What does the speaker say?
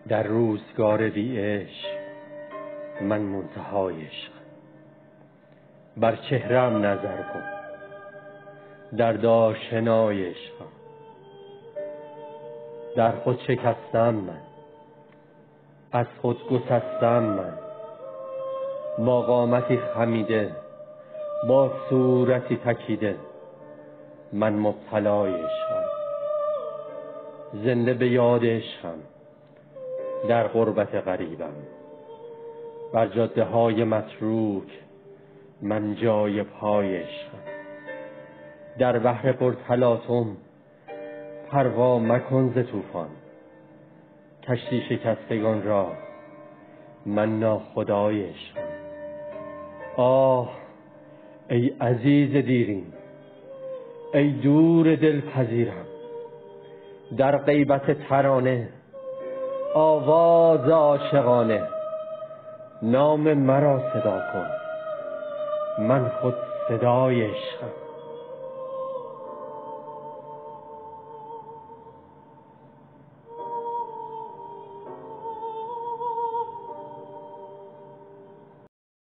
در روزگار بی عشق من منتهای عشق. بر چهره‌ام نظر کن، درد آشنای عشقم. در خود شکستم من، از خود گسستم من. با قامتی خمیده، با صورتی تکیده، من مبتلای عشقم. زنده به یاد عشقم، در غربت غریبم. بر جاده های متروک من جای پای عشقم. در بحر پر تلاطم پروا مکن ز طوفان. کشتی شکستگان را من ناخدای عشقم. آه ای عزیز دیرین، ای دور دلپذیرم. در غیبت ترانه آواز عاشقانه نام مرا صدا کن، من خود صدای عشقم.